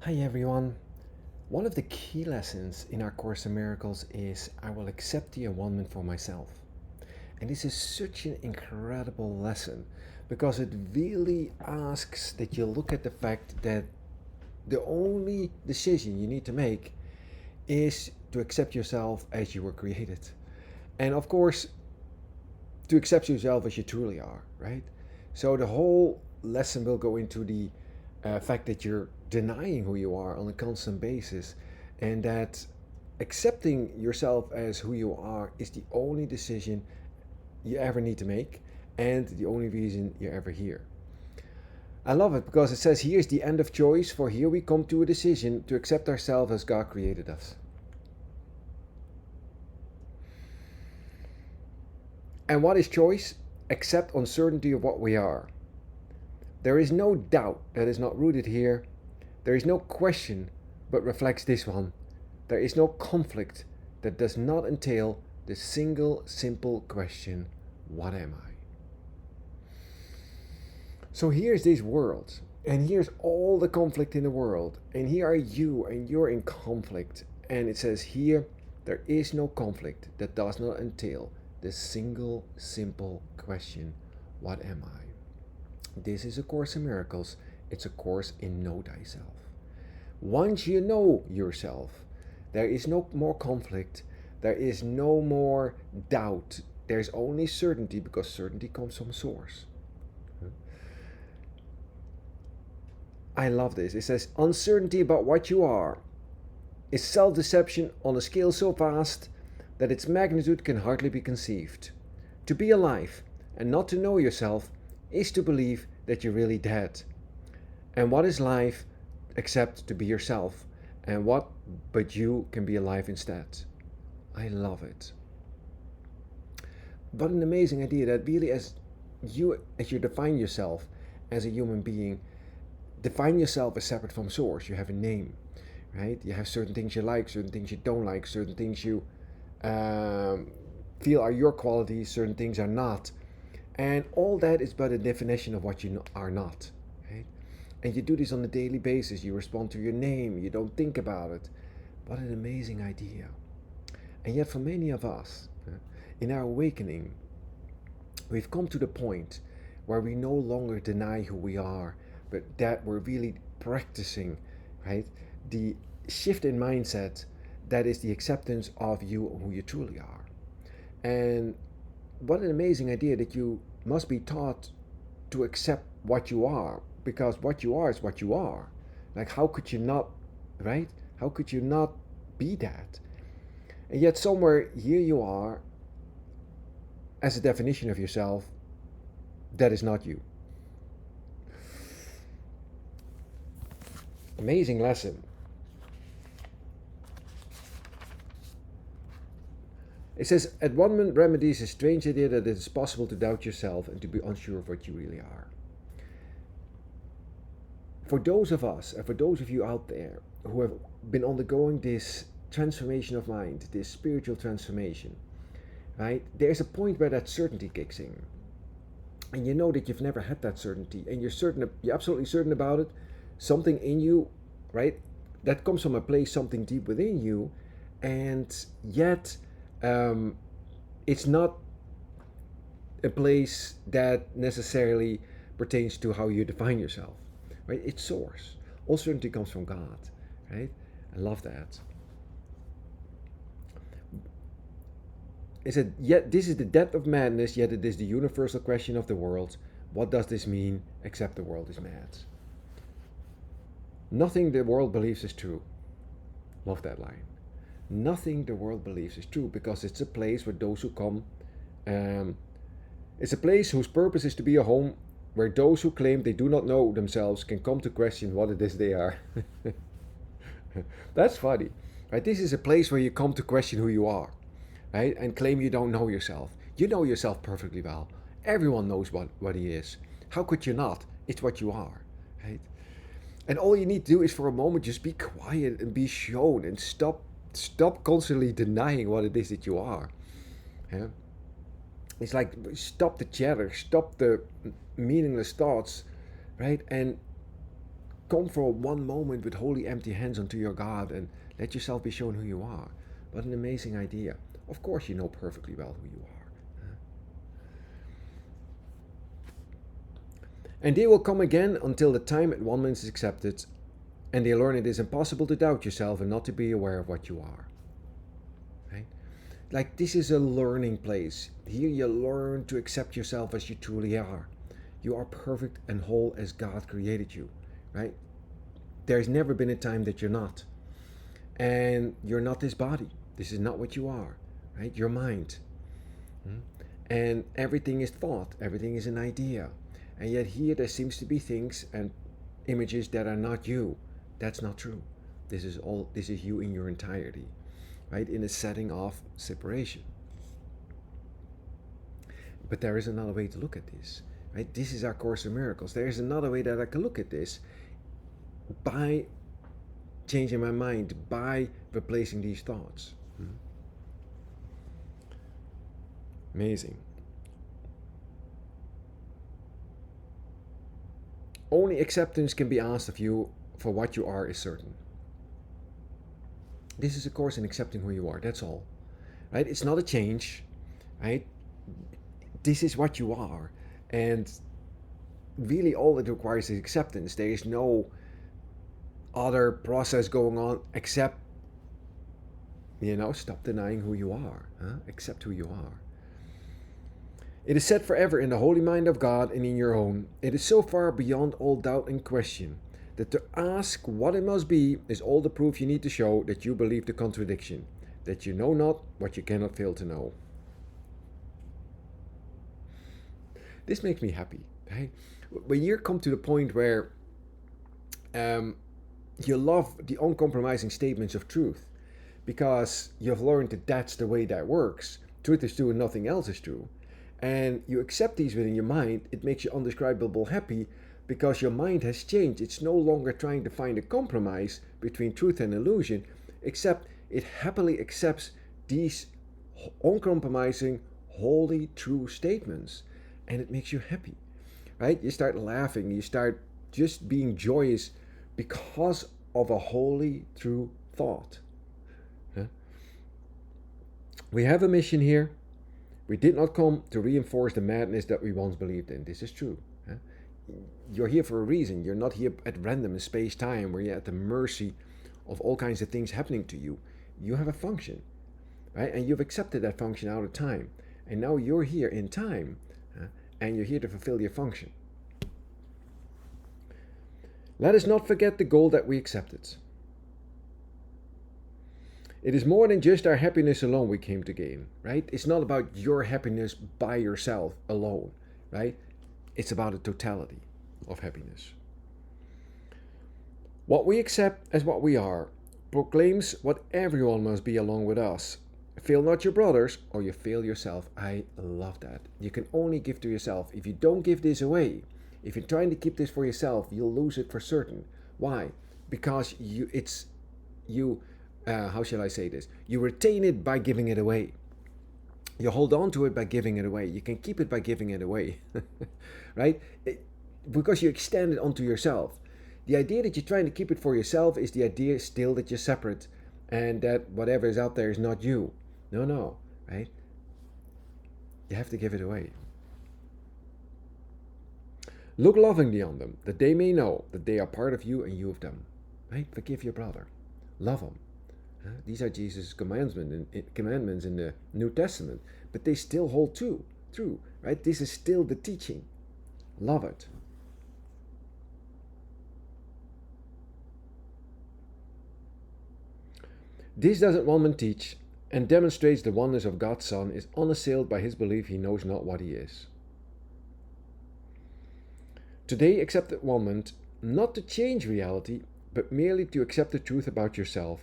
Hi everyone. One of the key lessons in our Course in Miracles is I will accept the atonement for myself. And this is such an incredible lesson because it really asks that you look at the fact that the only decision you need to make is to accept yourself as you were created. And of course, to accept yourself as you truly are, right? So the whole lesson will go into the fact that you're denying who you are on a constant basis, and that accepting yourself as who you are is the only decision you ever need to make and the only reason you're ever here. I love it because it says here's the end of choice, for here we come to a decision to accept ourselves as God created us. And what is choice? Accept uncertainty of what we are. There is no doubt that is not rooted here. There is no question but reflects this one. There is no conflict that does not entail the single simple question, what am I? So here's this world, and here's all the conflict in the world, and here are you, and you're in conflict. And it says here, there is no conflict that does not entail the single simple question, what am I? This is a Course in Miracles. It's a course in Know Thyself. Once you know yourself, there is no more conflict. There is no more doubt. There's only certainty because certainty comes from Source. I love this. It says, uncertainty about what you are is self-deception on a scale so vast that its magnitude can hardly be conceived. To be alive and not to know yourself is to believe that you're really dead. And what is life except to be yourself? And what but you can be alive instead? I love it. But an amazing idea that really as you define yourself as a human being, define yourself as separate from Source. You have a name, right? You have certain things you like, certain things you don't like, certain things you feel are your qualities, certain things are not. And all that is but a definition of what you are not, right? And you do this on a daily basis. You respond to your name. You don't think about it. What an amazing idea. And yet for many of us, in our awakening, we've come to the point where we no longer deny who we are, but that we're really practicing, right? The shift in mindset that is the acceptance of you, who you truly are. And what an amazing idea that you must be taught to accept what you are, because what you are is what you are. Like, how could you not, right? How could you not be that? And yet somewhere here you are as a definition of yourself that is not you. Amazing lesson. It says, Atonement remedies a strange idea that it is possible to doubt yourself and to be unsure of what you really are. For those of us, and for those of you out there who have been undergoing this transformation of mind, this spiritual transformation, right? There's a point where that certainty kicks in. And you know that you've never had that certainty, and you're absolutely certain about it. Something in you, right? That comes from a place, something deep within you, and yet it's not a place that necessarily pertains to how you define yourself, right? It's Source. All certainty comes from God, right? I love that. It said, yet this is the depth of madness, yet it is the universal question of the world. What does this mean except the world is mad? Nothing the world believes is true. Love that line. Nothing the world believes is true, because it's a place where those who come, it's a place whose purpose is to be a home where those who claim they do not know themselves can come to question what it is they are. That's funny, right? This is a place where you come to question who you are, right? And claim you don't know yourself. You know yourself perfectly well. Everyone knows what he is. How could you not? It's what you are, right? And all you need to do is for a moment just be quiet and be shown, and stop constantly denying what it is that you are. Yeah? It's like, stop the chatter, stop the meaningless thoughts, right? And come for one moment with holy empty hands unto your God and let yourself be shown who you are. What an amazing idea. Of course you know perfectly well who you are. And they will come again until the time at one is accepted, and they learn it is impossible to doubt yourself and not to be aware of what you are. Right? Like, this is a learning place. Here you learn to accept yourself as you truly are. You are perfect and whole as God created you. Right? There's never been a time that you're not. And you're not this body. This is not what you are. Right? Your mind. And everything is thought. Everything is an idea. And yet here there seems to be things and images that are not you. That's not true. This is you in your entirety, right? In a setting of separation. But there is another way to look at this, right? This is our Course in Miracles. There is another way that I can look at this by changing my mind, by replacing these thoughts. Amazing. Only acceptance can be asked of you for what you are is certain. This is a course in accepting who you are. That's all. Right? It's not a change. Right? This is what you are. And really all it requires is acceptance. There is no other process going on except, stop denying who you are. Accept who you are. It is set forever in the holy mind of God and in your own. It is so far beyond all doubt and question that to ask what it must be is all the proof you need to show that you believe the contradiction, that you know not what you cannot fail to know. This makes me happy. Right? When you come to the point where you love the uncompromising statements of truth because you've learned that that's the way that works. Truth is true and nothing else is true. And you accept these within your mind, it makes you undescribable happy because your mind has changed. It's no longer trying to find a compromise between truth and illusion, except it happily accepts these uncompromising, holy, true statements. And it makes you happy, right? You start laughing, you start just being joyous because of a holy, true thought. We have a mission here. We did not come to reinforce the madness that we once believed in. This is true. You're here for a reason. You're not here at random in space-time where you're at the mercy of all kinds of things happening to you. You have a function, right? And you've accepted that function out of time. And now you're here in time, and you're here to fulfill your function. Let us not forget the goal that we accepted. It is more than just our happiness alone we came to gain, right? It's not about your happiness by yourself alone, right? It's about a totality of happiness. What we accept as what we are proclaims what everyone must be along with us. Fail not your brothers or you fail yourself. I love that. You can only give to yourself. If you don't give this away, if you're trying to keep this for yourself, you'll lose it for certain. Why? Because how shall I say this? You retain it by giving it away. You hold on to it by giving it away. You can keep it by giving it away, right? Because you extend it onto yourself. The idea that you're trying to keep it for yourself is the idea still that you're separate and that whatever is out there is not you. No, right? You have to give it away. Look lovingly on them, that they may know that they are part of you and you of them. Right? Forgive your brother. Love him. These are Jesus' commandments in the New Testament, but they still hold true, right? This is still the teaching. Love it. This doesn't Wellman teach and demonstrates the oneness of God's Son is unassailed by his belief he knows not what he is. Today accept at Wellman not to change reality, but merely to accept the truth about yourself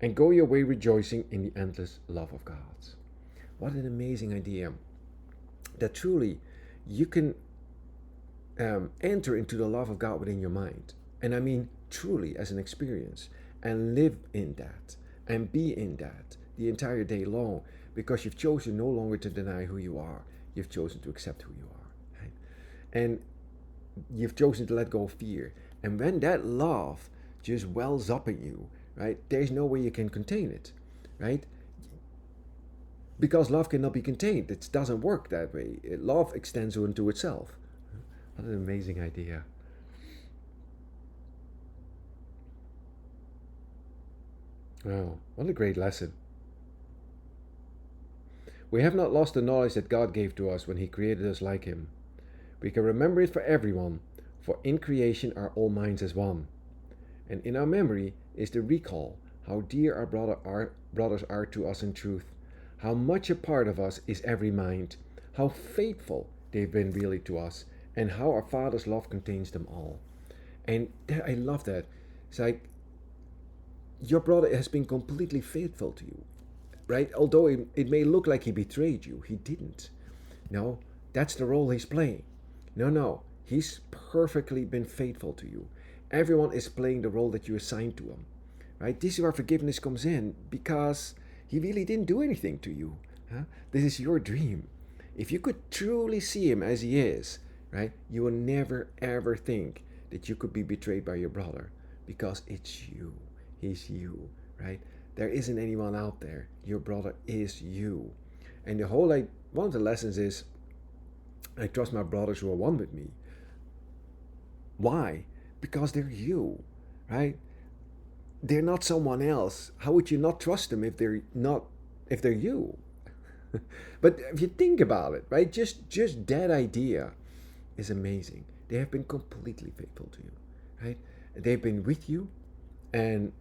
and go your way rejoicing in the endless love of God. What an amazing idea. That truly you can enter into the love of God within your mind. And I mean truly as an experience. And live in that. And be in that the entire day long. Because you've chosen no longer to deny who you are. You've chosen to accept who you are. Right? And you've chosen to let go of fear. And when that love just wells up in you, right, there's no way you can contain it, right? Because love cannot be contained. It doesn't work that way. Love extends into itself. What an amazing idea. Wow, what a great lesson. We have not lost the knowledge that God gave to us when He created us like Him. We can remember it for everyone, for in creation are all minds as one. And in our memory is the recall how dear our brothers are to us in truth, how much a part of us is every mind, how faithful they've been really to us, and how our Father's love contains them all. And I love that. It's like your brother has been completely faithful to you, right? Although it may look like he betrayed you, he didn't. No, that's the role he's playing. No, no, he's perfectly been faithful to you. Everyone is playing the role that you assigned to him, right? This is where forgiveness comes in because he really didn't do anything to you. Huh? This is your dream. If you could truly see him as he is, right, you will never ever think that you could be betrayed by your brother because it's you. He's you, right? There isn't anyone out there. Your brother is you. And the whole, like, one of the lessons is I trust my brothers who are one with me. Why? Because they're you, right? They're not someone else. How would you not trust them if they're you? But if you think about it, right? Just that idea is amazing. They have been completely faithful to you, right? They've been with you and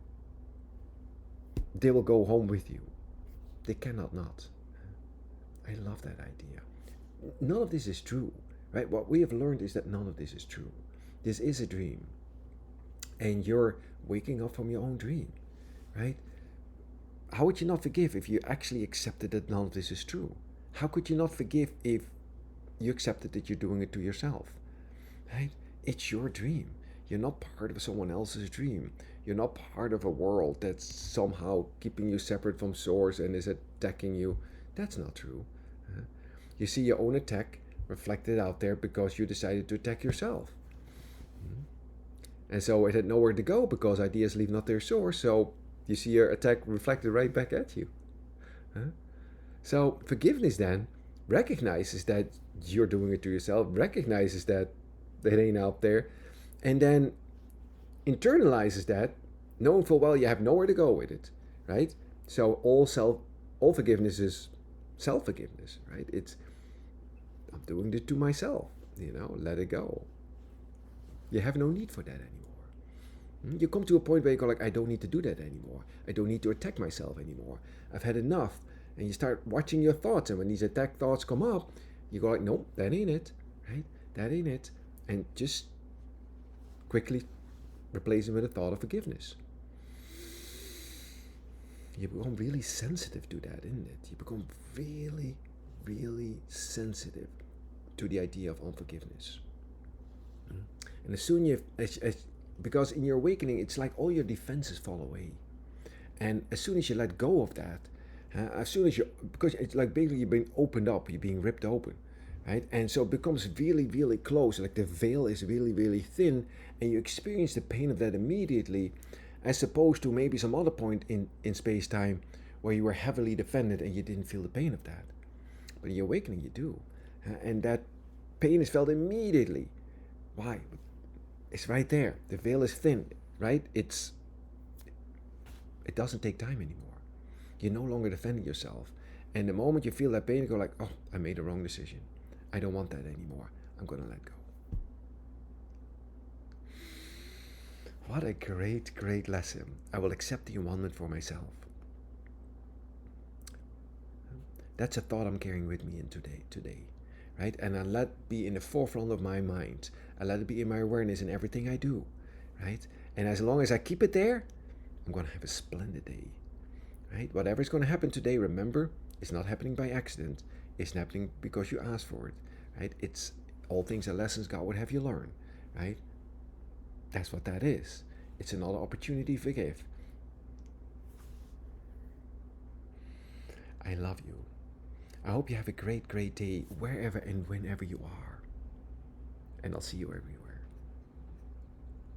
they will go home with you. They cannot not. I love that idea. None of this is true, right? What we have learned is that none of this is true. This is a dream. And you're waking up from your own dream, right? How would you not forgive if you actually accepted that none of this is true? How could you not forgive if you accepted that you're doing it to yourself, right? It's your dream. You're not part of someone else's dream. You're not part of a world that's somehow keeping you separate from source and is attacking you. That's not true. You see your own attack reflected out there because you decided to attack yourself. And so it had nowhere to go because ideas leave not their source. So you see your attack reflected right back at you. So forgiveness then recognizes that you're doing it to yourself, recognizes that it ain't out there, and then internalizes that, knowing full well you have nowhere to go with it, right? So all forgiveness is self forgiveness, right? It's I'm doing it to myself, let it go. You have no need for that anymore. You come to a point where you go like, I don't need to do that anymore. I don't need to attack myself anymore. I've had enough. And you start watching your thoughts, and when these attack thoughts come up, you go like, nope, that ain't it, right? That ain't it. And just quickly replace them with a thought of forgiveness. You become really sensitive to that, isn't it? You become really, really sensitive to the idea of unforgiveness. And as soon because in your awakening, it's like all your defenses fall away. And as soon as you let go of that, as soon as because it's like basically you're being opened up, you're being ripped open, right? And so it becomes really, really close, like the veil is really, really thin, and you experience the pain of that immediately, as opposed to maybe some other point in space-time where you were heavily defended and you didn't feel the pain of that. But in your awakening, you do. And that pain is felt immediately. Why? It's right there. The veil is thin, right? It doesn't take time anymore. You're no longer defending yourself. And the moment you feel that pain, you go like, oh, I made the wrong decision. I don't want that anymore. I'm going to let go. What a great, great lesson. I will accept the atonement for myself. That's a thought I'm carrying with me in today, right? And I let it be in the forefront of my mind. I let it be in my awareness in everything I do, right? And as long as I keep it there, I'm going to have a splendid day. Right? Whatever's going to happen today, remember, it's not happening by accident. It's happening because you asked for it. Right? It's all things are lessons God would have you learn. Right? That's what that is. It's another opportunity to forgive. I love you. I hope you have a great, great day wherever and whenever you are. And I'll see you everywhere.